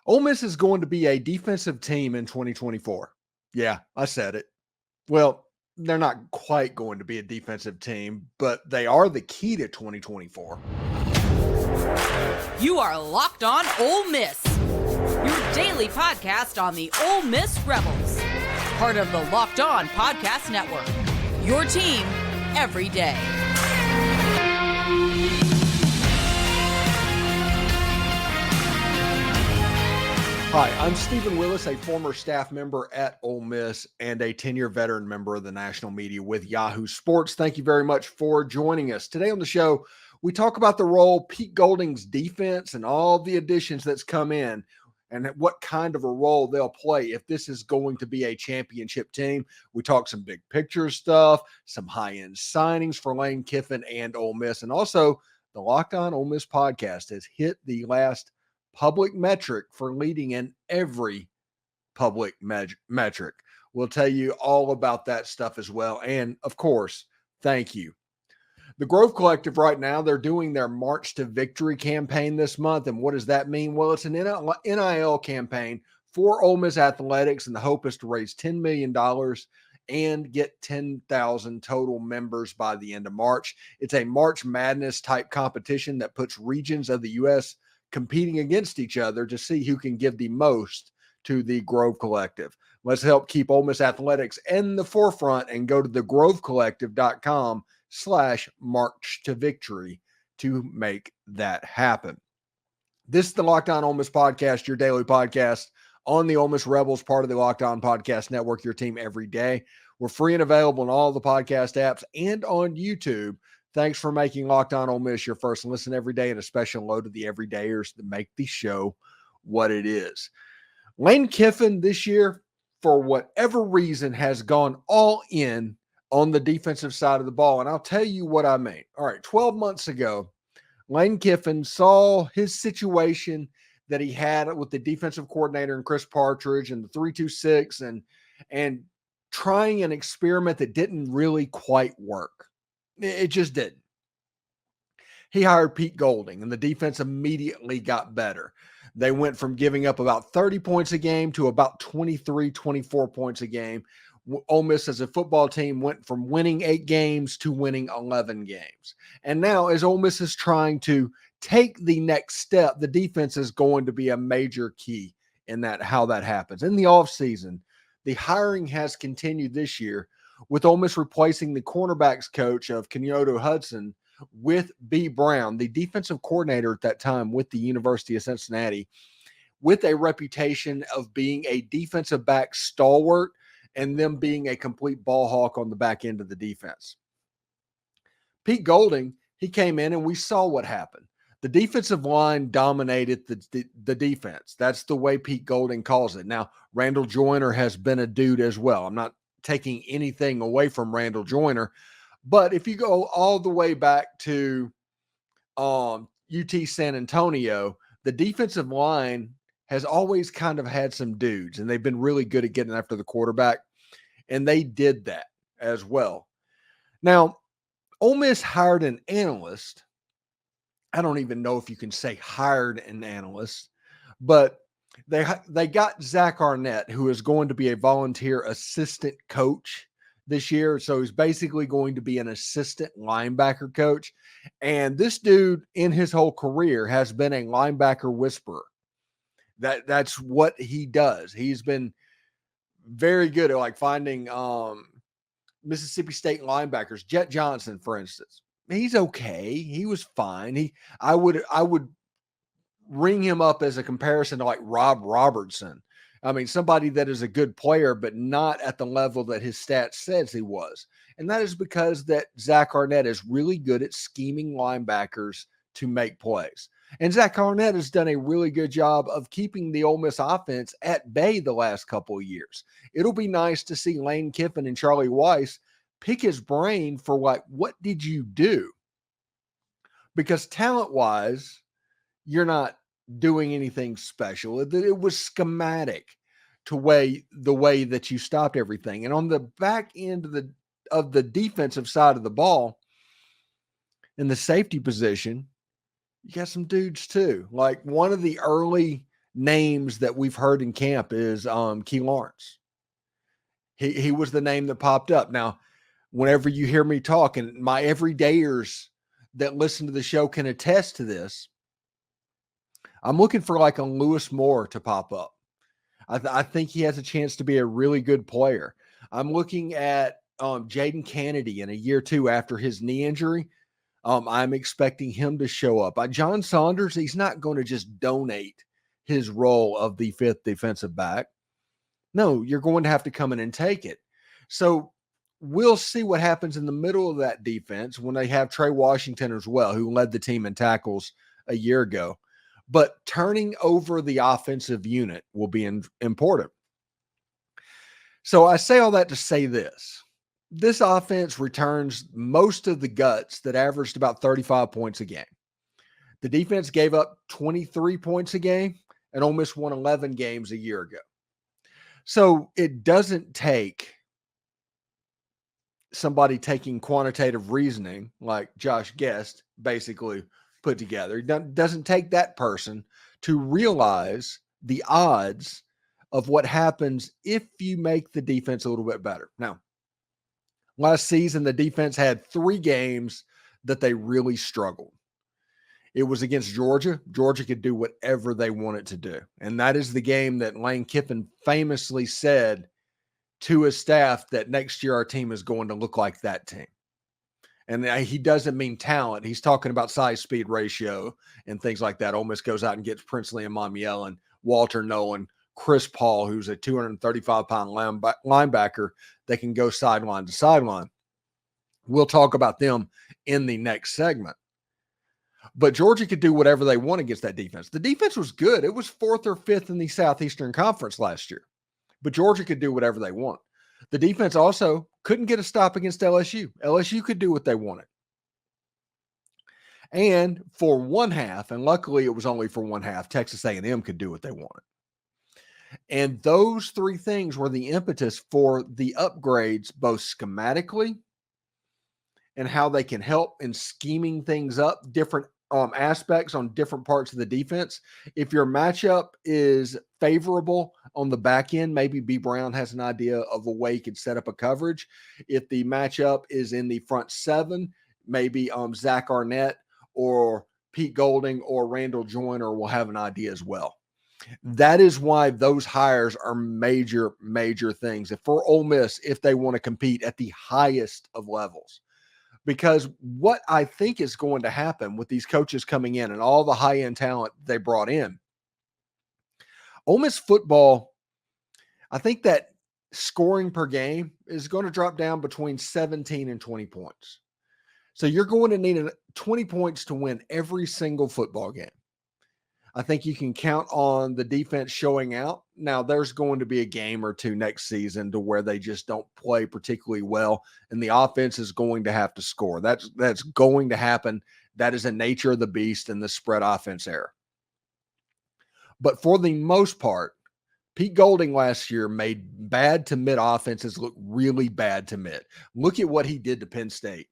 Ole Miss is going to be a defensive team in 2024. Yeah, I said it. Well, they're not quite going to be a defensive team, but they are the key to 2024. You are Locked On Ole Miss, your daily podcast on the Ole Miss Rebels, part of the Locked On Podcast Network, your team every day. Hi, I'm Stephen Willis, a former staff member at Ole Miss and a 10-year veteran member of the national media with Yahoo Sports. Thank you very much for joining us. Today on the show, we talk about the role Pete Golding's defense and all the additions that's come in and what kind of a role they'll play if this is going to be a championship team. We talk some big picture stuff, some high-end signings for Lane Kiffin and Ole Miss, and also the Locked On Ole Miss podcast has hit the last public metric for leading in every public metric. We'll tell you all about that stuff as well. And of course, thank you. The Grove Collective right now, they're doing their March to Victory campaign this month. And what does that mean? Well, it's an NIL campaign for Ole Miss athletics. And the hope is to raise $10 million and get 10,000 total members by the end of March. It's a March Madness type competition that puts regions of the U.S. competing against each other to see who can give the most to the Grove Collective. Let's help keep Ole Miss athletics in the forefront and go to thegrovecollective.com/march to victory to make that happen. This is the Locked On Ole Miss podcast, your daily podcast on the Ole Miss Rebels, part of the Locked On Podcast Network, your team every day. We're free and available on all the podcast apps and on YouTube. Thanks for making Locked On Ole Miss your first listen every day, and a special hello to the everydayers that make the show what it is. Lane Kiffin this year, for whatever reason, has gone all in on the defensive side of the ball, and I'll tell you what I mean. All right, 12 months ago, Lane Kiffin saw his situation that he had with the defensive coordinator and Chris Partridge and the 3-2-6 and trying an experiment that didn't really quite work. It just didn't. He hired Pete Golding, and the defense immediately got better. They went from giving up about 30 points a game to about 23, 24 points a game. Ole Miss as a football team went from winning 8 games to winning 11 games. And now as Ole Miss is trying to take the next step, the defense is going to be a major key in that, how that happens. In the offseason, the hiring has continued this year, with Ole Miss replacing the cornerbacks coach of Kenyatta Hudson with B. Brown, the defensive coordinator at that time with the University of Cincinnati, with a reputation of being a defensive back stalwart and them being a complete ball hawk on the back end of the defense. Pete Golding, he came in and we saw what happened. The defensive line dominated the defense. That's the way Pete Golding calls it. Now, Randall Joyner has been a dude as well. I'm not taking anything away from Randall Joyner, but if you go all the way back to UT San Antonio, the defensive line has always kind of had some dudes, and they've been really good at getting after the quarterback, and they did that as well. Now, Ole Miss hired an analyst. I don't even know if you can say hired an analyst, but they got Zach Arnett, who is going to be a volunteer assistant coach this year. So he's basically going to be an assistant linebacker coach. And this dude in his whole career has been a linebacker whisperer. That's what he does. He's been very good at like finding Mississippi State linebackers. Jet Johnson, for instance. He's okay. He was fine. I would ring him up as a comparison to like Rob Robertson. I mean, somebody that is a good player, but not at the level that his stats says he was. And that is because that Zach Arnett is really good at scheming linebackers to make plays. And Zach Arnett has done a really good job of keeping the Ole Miss offense at bay the last couple of years. It'll be nice to see Lane Kiffin and Charlie Weiss pick his brain for like, what did you do? Because talent-wise, you're not doing anything special. It was schematic to the way that you stopped everything. And on the back end of the defensive side of the ball, in the safety position, you got some dudes too. Like one of the early names that we've heard in camp is Key Lawrence. He was the name that popped up. Now, whenever you hear me talk, and my everydayers that listen to the show can attest to this, I'm looking for like a Lewis Moore to pop up. I think he has a chance to be a really good player. I'm looking at Jaden Kennedy in a year or two after his knee injury. I'm expecting him to show up. John Saunders, he's not going to just donate his role of the fifth defensive back. No, you're going to have to come in and take it. So we'll see what happens in the middle of that defense when they have Trey Washington as well, who led the team in tackles a year ago. But turning over the offensive unit will be important. So I say all that to say this. This offense returns most of the guts that averaged about 35 points a game. The defense gave up 23 points a game, and Ole Miss won 11 games a year ago. So it doesn't take somebody taking quantitative reasoning like Josh Guest basically put together. It doesn't take that person to realize the odds of what happens if you make the defense a little bit better. Now, last season, the defense had 3 games that they really struggled. It was against Georgia. Georgia could do whatever they wanted to do. And that is the game that Lane Kiffin famously said to his staff that next year our team is going to look like that team. And he doesn't mean talent. He's talking about size-speed ratio and things like that. Ole Miss goes out and gets Princely Umanmielen, Walter Nolen, Chris Paul, who's a 235-pound linebacker that can go sideline to sideline. We'll talk about them in the next segment. But Georgia could do whatever they want against that defense. The defense was good. It was 4th or 5th in the Southeastern Conference last year. But Georgia could do whatever they want. The defense also couldn't get a stop against LSU. LSU could do what they wanted. And for one half, and luckily it was only for one half, Texas A&M could do what they wanted. And those 3 things were the impetus for the upgrades, both schematically and how they can help in scheming things up, different aspects on different parts of the defense. If your matchup is favorable on the back end, maybe B. Brown has an idea of a way he could set up a coverage. If the matchup is in the front 7, maybe Zach Arnett or Pete Golding or Randall Joyner will have an idea as well. That is why those hires are major, major things. If for Ole Miss, if they want to compete at the highest of levels. Because what I think is going to happen with these coaches coming in and all the high-end talent they brought in, Ole Miss football, I think that scoring per game is going to drop down between 17 and 20 points. So you're going to need 20 points to win every single football game. I think you can count on the defense showing out. Now, there's going to be a game or two next season to where they just don't play particularly well, and the offense is going to have to score. That's going to happen. That is the nature of the beast in the spread offense era. But for the most part, Pete Golding last year made bad to mid offenses look really bad to mid. Look at what he did to Penn State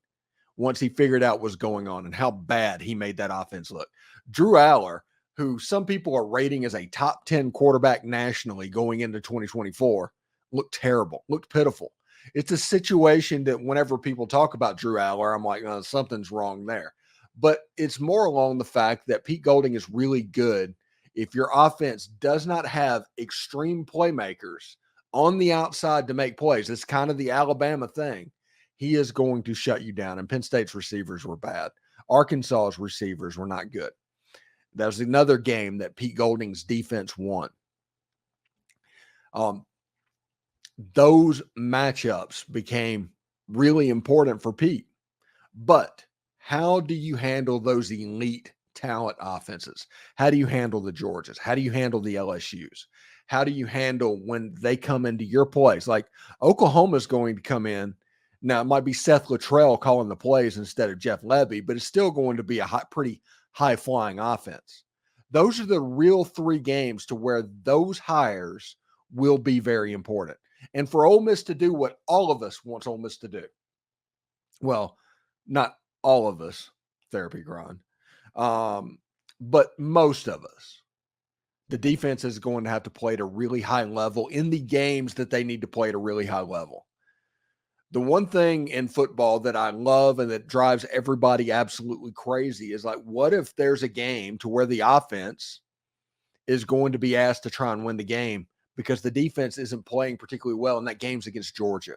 once he figured out what was going on and how bad he made that offense look. Drew Aller, who some people are rating as a top 10 quarterback nationally going into 2024, looked terrible, looked pitiful. It's a situation that whenever people talk about Drew Aller, I'm like, oh, something's wrong there. But it's more along the fact that Pete Golding is really good. If your offense does not have extreme playmakers on the outside to make plays, it's kind of the Alabama thing. He is going to shut you down. And Penn State's receivers were bad. Arkansas's receivers were not good. That was another game that Pete Golding's defense won. Those matchups became really important for Pete. But how do you handle those elite talent offenses? How do you handle the Georgias? How do you handle the LSUs? How do you handle when they come into your plays? Like Oklahoma's going to come in. Now, it might be Seth Luttrell calling the plays instead of Jeff Levy, but it's still going to be a pretty high-flying offense. Those are the real 3 games to where those hires will be very important. And for Ole Miss to do what all of us wants Ole Miss to do. Well, not all of us, Therapy Grind, but most of us. the defense is going to have to play at a really high level in the games that they need to play at a really high level. The one thing in football that I love and that drives everybody absolutely crazy is like, what if there's a game to where the offense is going to be asked to try and win the game because the defense isn't playing particularly well, and that game's against Georgia?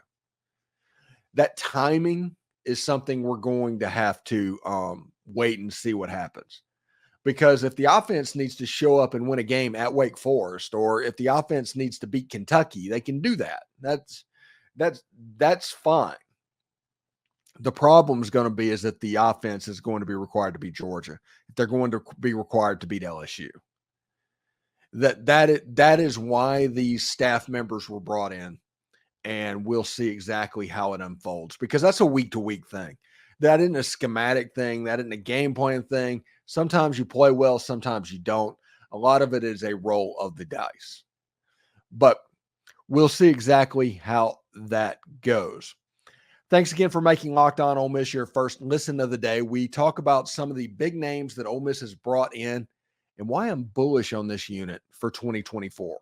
That timing is something we're going to have to wait and see what happens. Because if the offense needs to show up and win a game at Wake Forest, or if the offense needs to beat Kentucky, they can do that. That's fine. The problem is going to be is that the offense is going to be required to beat Georgia. If they're going to be required to beat LSU. That is why these staff members were brought in, and we'll see exactly how it unfolds, because that's a week-to-week thing. That isn't a schematic thing. That isn't a game plan thing. Sometimes you play well, sometimes you don't. A lot of it is a roll of the dice. But we'll see exactly how that goes. Thanks again for making Locked On Ole Miss your first listen of the day. We talk about some of the big names that Ole Miss has brought in and why I'm bullish on this unit for 2024.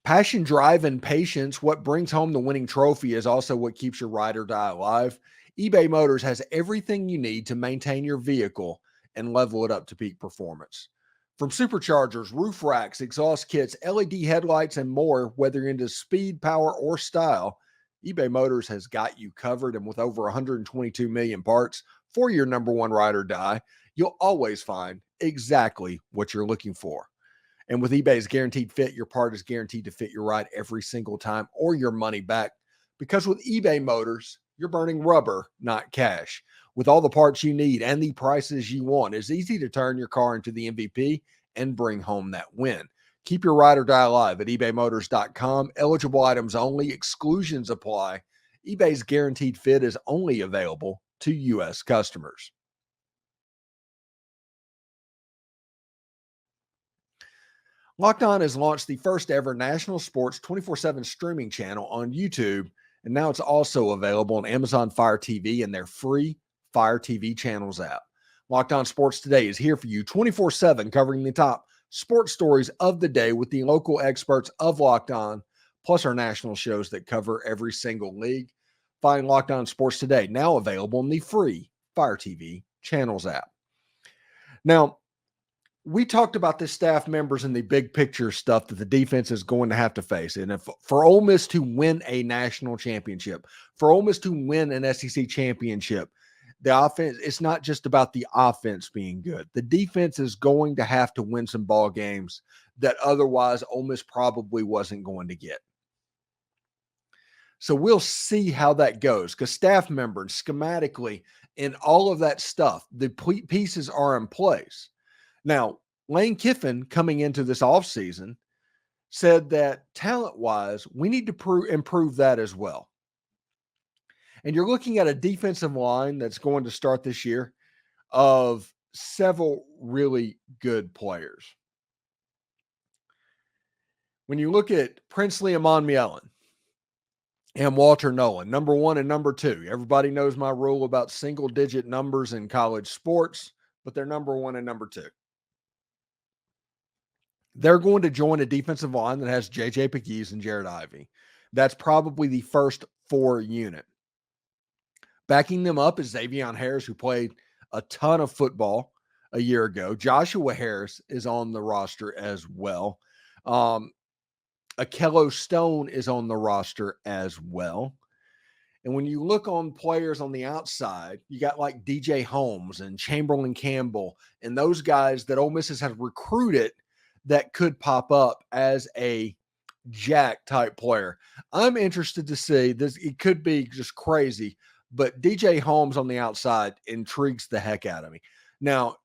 Passion, drive, and patience. What brings home the winning trophy is also what keeps your ride or die alive. eBay Motors has everything you need to maintain your vehicle and level it up to peak performance. From superchargers, roof racks, exhaust kits, LED headlights, and more, whether you're into speed, power, or style, eBay Motors has got you covered. And with over 122 million parts for your number one ride or die, you'll always find exactly what you're looking for. And with eBay's Guaranteed Fit, your part is guaranteed to fit your ride every single time or your money back. Because with eBay Motors, you're burning rubber, not cash. With all the parts you need and the prices you want, it's easy to turn your car into the MVP and bring home that win. Keep your ride or die alive at ebaymotors.com. Eligible items only. Exclusions apply. eBay's Guaranteed Fit is only available to U.S. customers. Locked On has launched the first ever national sports 24/7 streaming channel on YouTube, and now it's also available on Amazon Fire TV and their free Fire TV channels app. Locked On Sports Today is here for you 24/7, covering the top sports stories of the day with the local experts of Locked On, plus our national shows that cover every single league. Find Locked On Sports Today, now available in the free Fire TV channels app. Now, we talked about the staff members and the big picture stuff that the defense is going to have to face. And if for Ole Miss to win a national championship, for Ole Miss to win an SEC championship, the offense, it's not just about the offense being good. The defense is going to have to win some ball games that otherwise Ole Miss probably wasn't going to get. So we'll see how that goes, because staff members, schematically, and all of that stuff, the pieces are in place. Now, Lane Kiffin, coming into this offseason, said that talent-wise, we need to improve that as well. And you're looking at a defensive line that's going to start this year of several really good players. When you look at Princely Umanmielen and Walter Nolen, number one and number two, everybody knows my rule about single-digit numbers in college sports, but they're number one and number two. They're going to join a defensive line that has J.J. Pegues and Jared Ivey. That's probably the first four unit. Backing them up is Xavion Harris, who played a ton of football a year ago. Joshua Harris is on the roster as well. Akello Stone is on the roster as well. And when you look on players on the outside, you got like DJ Holmes and Chamberlain Campbell and those guys that Ole Miss has recruited that could pop up as a jack type player. I'm interested to see this. It could be just crazy, but DJ Holmes on the outside intrigues the heck out of me. Now,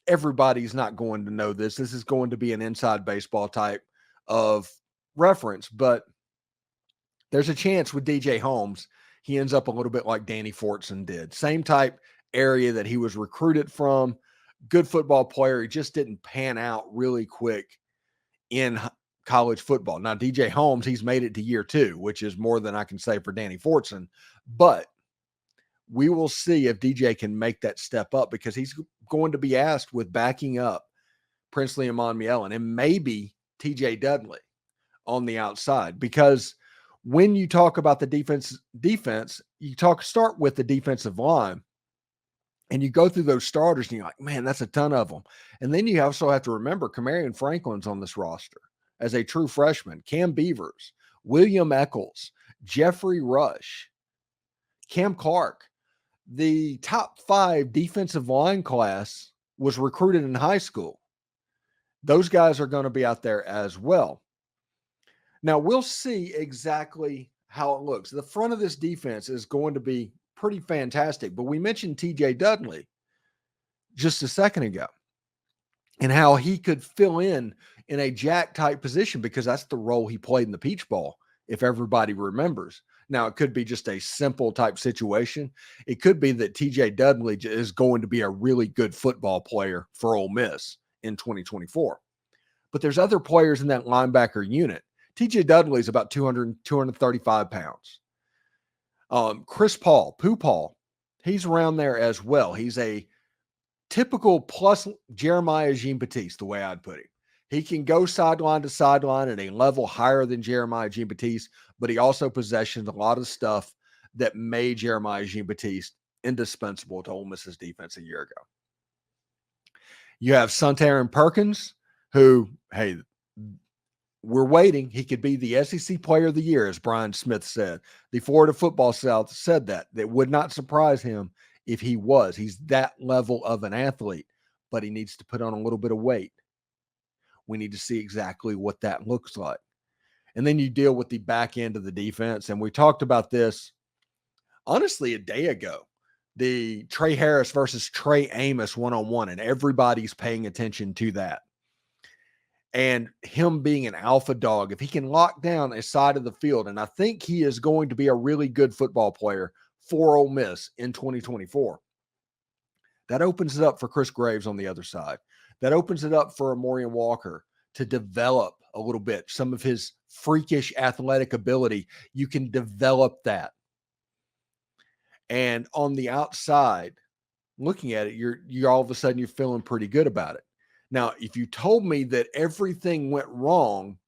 everybody's not going to know this. This is going to be an inside baseball type of reference, but there's a chance with DJ Holmes, he ends up a little bit like Danny Fortson did. Same type area that he was recruited from. Good football player. He just didn't pan out really quick in college football. Now, DJ Holmes, he's made it to year two, which is more than I can say for Danny Fortson. But we will see if DJ can make that step up, because he's going to be asked with backing up Princely Umanmielen and maybe TJ Dudley on the outside. Because when you talk about the defense, you start with the defensive line, and you go through those starters and you're like, man, that's a ton of them. And then you also have to remember Kamarion Franklin's on this roster as a true freshman, Cam Beavers, William Eccles, Jeffrey Rush, Cam Clark. The top 5 defensive line class was recruited in high school. Those guys are going to be out there as well. Now, we'll see exactly how it looks. The front of this defense is going to be pretty fantastic, but we mentioned TJ Dudley just a second ago and how he could fill in a jack type position, because that's the role he played in the Peach Bowl, if everybody remembers. Now, it could be just a simple type situation. It could be that TJ Dudley is going to be a really good football player for Ole Miss in 2024. But there's other players in that linebacker unit. TJ Dudley is about 235 pounds. Chris Paul, Pooh Paul, he's around there as well. He's a typical plus Jeremiah Jean-Baptiste, the way I'd put it. He can go sideline to sideline at a level higher than Jeremiah Jean-Baptiste, but he also possessions a lot of stuff that made Jeremiah Jean-Baptiste indispensable to Ole Miss's defense a year ago. You have Suntarine Perkins, who, hey, we're waiting. He could be the SEC Player of the Year, as Brian Smith said. The Florida Football South said that. That would not surprise him if he was. He's that level of an athlete, but he needs to put on a little bit of weight. We need to see exactly what that looks like. And then you deal with the back end of the defense. And we talked about this, honestly, a day ago. The Trey Harris versus Trey Amos one-on-one, and everybody's paying attention to that. And him being an alpha dog, if he can lock down a side of the field, and I think he is going to be a really good football player for Ole Miss in 2024, that opens it up for Chris Graves on the other side. That opens it up for Amorian Walker to develop a little bit. Some of his freakish athletic ability, you can develop that. And on the outside, looking at it, you're all of a sudden you're feeling pretty good about it. Now, if you told me that everything went wrong,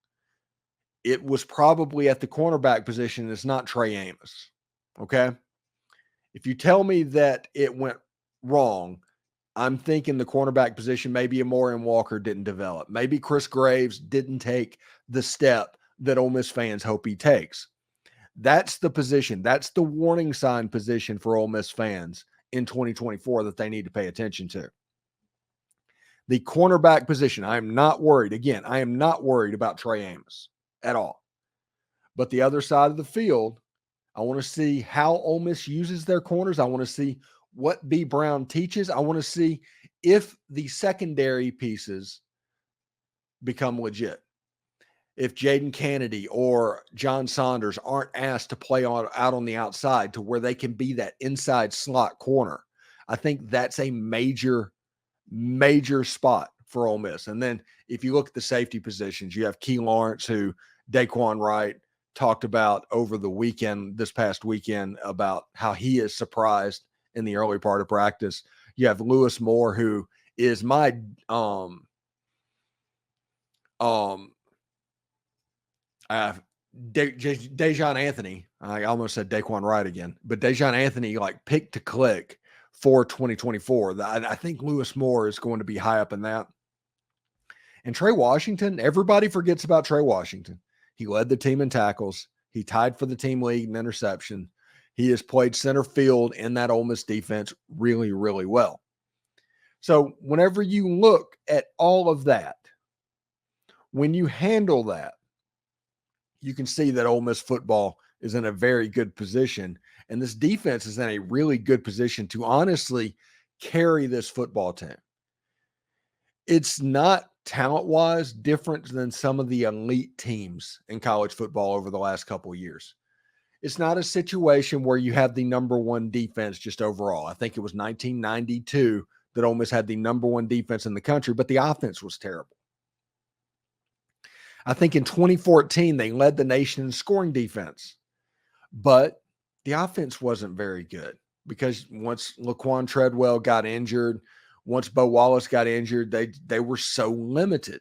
it was probably at the cornerback position. It's not Trey Amos. Okay. If you tell me that it went wrong, I'm thinking the cornerback position, maybe Amorian Walker didn't develop. Maybe Chris Graves didn't take the step that Ole Miss fans hope he takes. That's the position. That's the warning sign position for Ole Miss fans in 2024 that they need to pay attention to. The cornerback position, I am not worried. Again, I am not worried about Trey Amos at all. But the other side of the field, I want to see how Ole Miss uses their corners. I want to see what B. Brown teaches. I want to see if the secondary pieces become legit. If Jaden Kennedy or John Saunders aren't asked to play out on the outside to where they can be that inside slot corner, I think that's a major spot for Ole Miss. And then if you look at the safety positions, you have Key Lawrence, who Daquan Wright talked about over the weekend, this past weekend, about how he is surprised in the early part of practice. You have Lewis Moore, who is my Dejon Anthony. I almost said Daquan Wright again, but Dejon Anthony, like, pick to click for 2024. I think Lewis Moore is going to be high up in that. And Trey Washington, everybody forgets about Trey Washington. He led the team in tackles. He tied for the team lead in interception. He has played center field in that Ole Miss defense really, really well. So whenever you look at all of that, when you handle that, you can see that Ole Miss football is in a very good position. And this defense is in a really good position to honestly carry this football team. It's not talent-wise different than some of the elite teams in college football over the last couple of years. It's not a situation where you have the number one defense just overall. I think it was 1992 that Ole Miss had the number one defense in the country, but the offense was terrible. I think in 2014, they led the nation in scoring defense, but the offense wasn't very good. because once Laquan Treadwell got injured, once Bo Wallace got injured, they were so limited.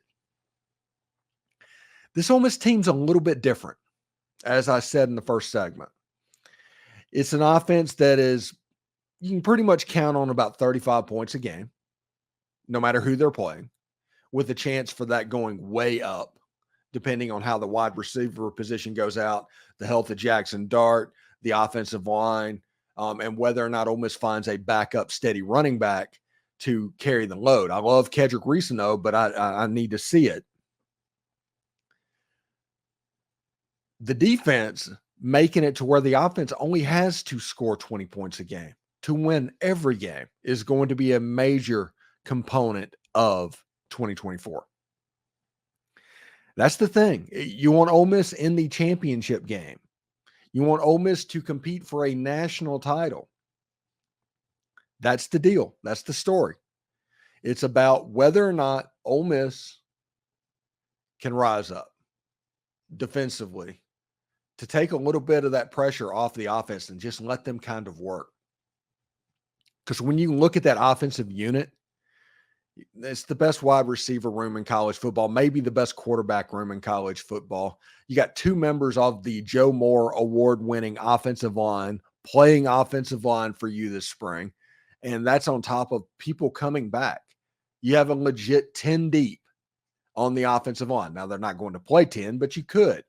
This Ole Miss team's a little bit different, as I said in the first segment. It's an offense that is, you can pretty much count on about 35 points a game, no matter who they're playing, with a chance for that going way up, depending on how the wide receiver position goes out, the health of Jaxson Dart, the offensive line, and whether or not Ole Miss finds a backup steady running back to carry the load. I love Kedrick Reesano, but I need to see it. The defense making it to where the offense only has to score 20 points a game to win every game is going to be a major component of 2024. That's the thing. You want Ole Miss in the championship game. You want Ole Miss to compete for a national title. That's the deal. That's the story. It's about whether or not Ole Miss can rise up defensively to take a little bit of that pressure off the offense and just let them kind of work. Because when you look at that offensive unit, it's the best wide receiver room in college football, maybe the best quarterback room in college football. You got two members of the Joe Moore award-winning offensive line playing offensive line for you this spring, and that's on top of people coming back. You have a legit 10 deep on the offensive line. Now, they're not going to play 10, but you could.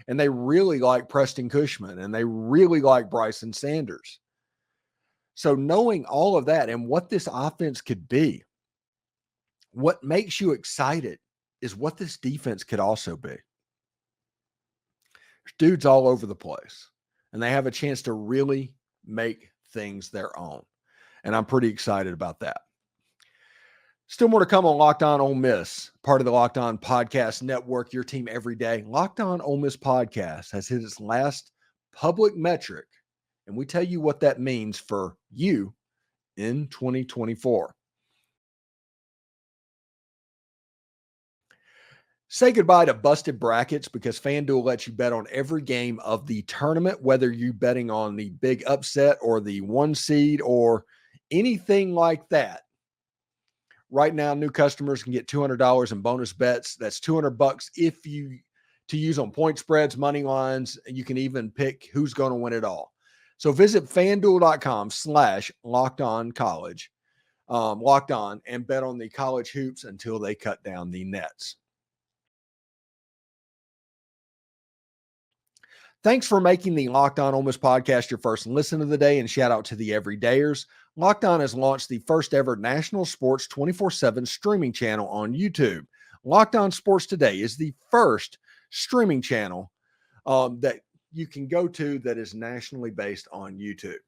And they really like Preston Cushman, and they really like Bryson Sanders. So knowing all of that and what this offense could be, what makes you excited is what this defense could also be. There's dudes all over the place, and they have a chance to really make things their own. And I'm pretty excited about that. Still more to come on Locked On Ole Miss, part of the Locked On Podcast Network, your team every day. Locked On Ole Miss Podcast has hit its last public metric, and we tell you what that means for you in 2024. Say goodbye to busted brackets because FanDuel lets you bet on every game of the tournament, whether you're betting on the big upset or the 1 seed or anything like that. Right now, new customers can get $200 in bonus bets. That's $200 if you to use on point spreads, money lines. You can even pick who's going to win it all. So visit FanDuel.com/LockedOnCollege, Locked On, and bet on the college hoops until they cut down the nets. Thanks for making the Locked On Ole Miss podcast your first listen of the day, and shout out to the everydayers. Locked On has launched the first ever national sports 24/7 streaming channel on YouTube. Locked On Sports Today is the first streaming channel that you can go to that is nationally based on YouTube.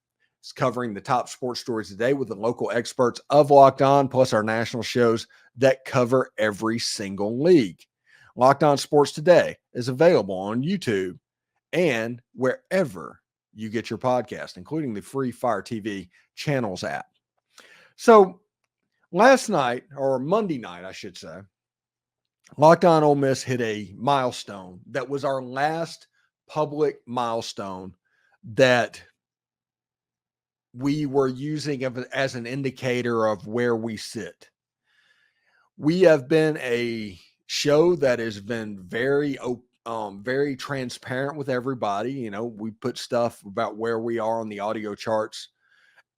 It's covering the top sports stories today with the local experts of Locked On, plus our national shows that cover every single league. Locked On Sports Today is available on YouTube and wherever you get your podcast, including the free Fire TV Channels app. So last night, or Monday night, I should say, Locked On Ole Miss hit a milestone that was our last public milestone that we were using as an indicator of where we sit. We have been a show that has been very transparent with everybody. You know, we put stuff about where we are on the audio charts,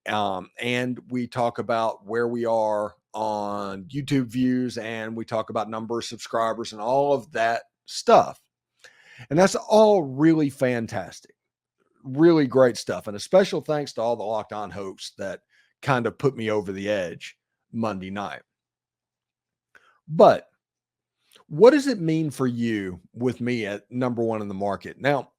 and we talk about where we are on YouTube views, and we talk about number of subscribers and all of that stuff. And that's all really fantastic, really great stuff. And a special thanks to all the Locked On hosts that kind of put me over the edge Monday night. But what does it mean for you with me at number one in the market? Now,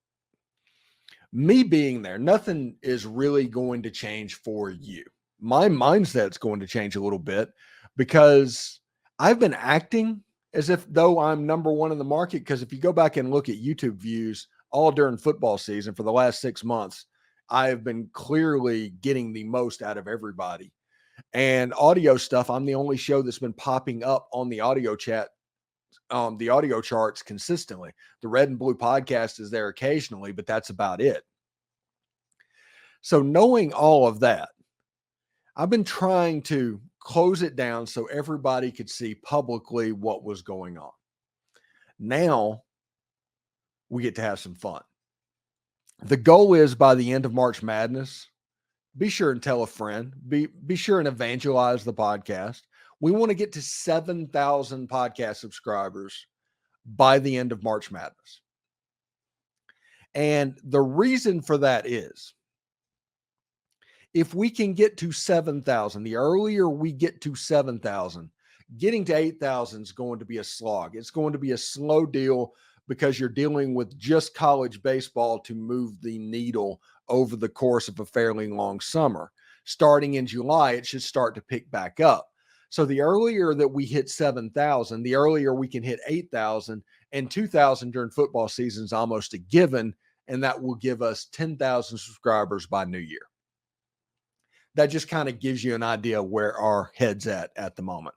me being there, nothing is really going to change for you. My mindset's going to change a little bit because I've been acting as if though I'm number one in the market. Because if you go back and look at YouTube views all during football season for the last 6 months, I have been clearly getting the most out of everybody. And audio stuff, I'm the only show that's been popping up on the audio chat, the audio charts consistently. The Red and Blue podcast is there occasionally, but that's about it. So knowing all of that, I've been trying to close it down so everybody could see publicly what was going on. Now we get to have some fun. The goal is by the end of March Madness, be sure and tell a friend, be sure and evangelize the podcast. We want to get to 7,000 podcast subscribers by the end of March Madness. And the reason for that is if we can get to 7,000, the earlier we get to 7,000, getting to 8,000 is going to be a slog. It's going to be a slow deal because you're dealing with just college baseball to move the needle over the course of a fairly long summer. Starting in July, it should start to pick back up. So the earlier that we hit 7,000, the earlier we can hit 8,000, and 2,000 during football season is almost a given, and that will give us 10,000 subscribers by New Year. That just kind of gives you an idea where our head's at the moment.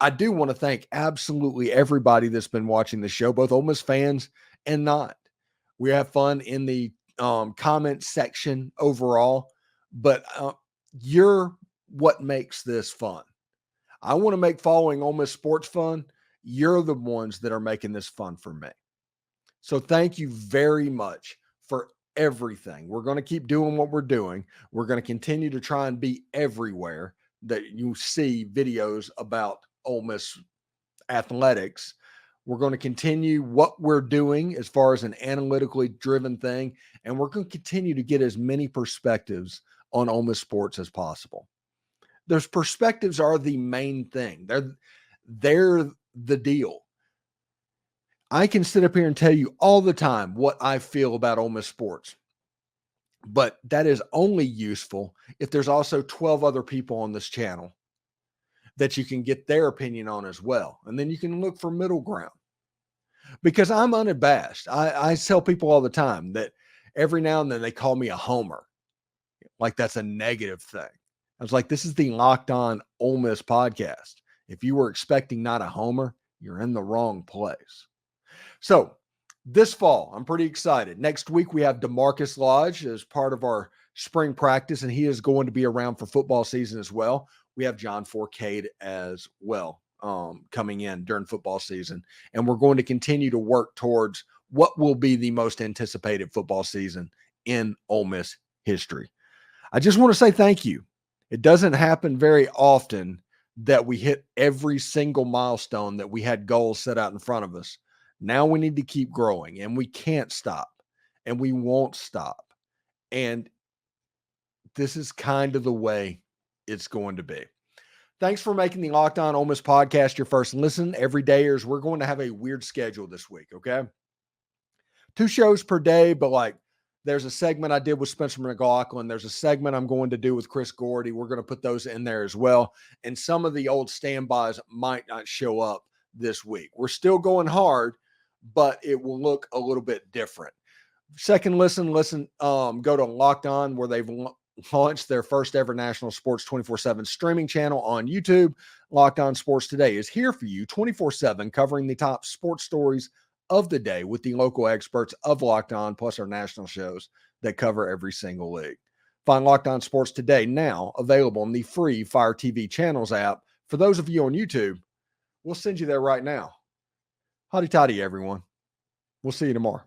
I do want to thank absolutely everybody that's been watching the show, both Ole Miss fans and not. We have fun in the comment section overall, but you're what makes this fun. I want to make following Ole Miss sports fun. You're the ones that are making this fun for me. So thank you very much for everything. We're going to keep doing what we're doing. We're going to continue to try and be everywhere that you see videos about Ole Miss athletics. We're going to continue what we're doing as far as an analytically driven thing, and we're going to continue to get as many perspectives on Ole Miss sports as possible. Those perspectives are the main thing. They're the deal. I can sit up here and tell you all the time what I feel about Ole Miss sports, but that is only useful if there's also 12 other people on this channel that you can get their opinion on as well. And then you can look for middle ground because I'm unabashed. I tell people all the time that every now and then they call me a homer. Like that's a negative thing. I was like, this is the Locked On Ole Miss podcast. If you were expecting not a homer, you're in the wrong place. So this fall, I'm pretty excited. Next week, we have DeMarcus Lodge as part of our spring practice, and he is going to be around for football season as well. We have John Forcade as well coming in during football season, and we're going to continue to work towards what will be the most anticipated football season in Ole Miss history. I just want to say thank you. It doesn't happen very often that we hit every single milestone that we had goals set out in front of us. Now we need to keep growing, and we can't stop, and we won't stop. And this is kind of the way it's going to be. Thanks for making the Locked On Ole Miss podcast your first listen. Every day, we're going to have a weird schedule this week, okay? 2 shows per day, but there's a segment I did with Spencer McLaughlin. There's a segment I'm going to do with Chris Gordy. We're going to put those in there as well. And some of the old standbys might not show up this week. We're still going hard, but it will look a little bit different. Second listen, go to Locked On, where they've launched their first ever national sports 24/7 streaming channel on YouTube. Locked On Sports Today is here for you 24/7, covering the top sports stories of the day with the local experts of Locked On, plus our national shows that cover every single league. Find Locked On Sports Today now available in the free Fire TV Channels app. For those of you on YouTube, we'll send you there right now. Howdy toddy, everyone. We'll see you tomorrow.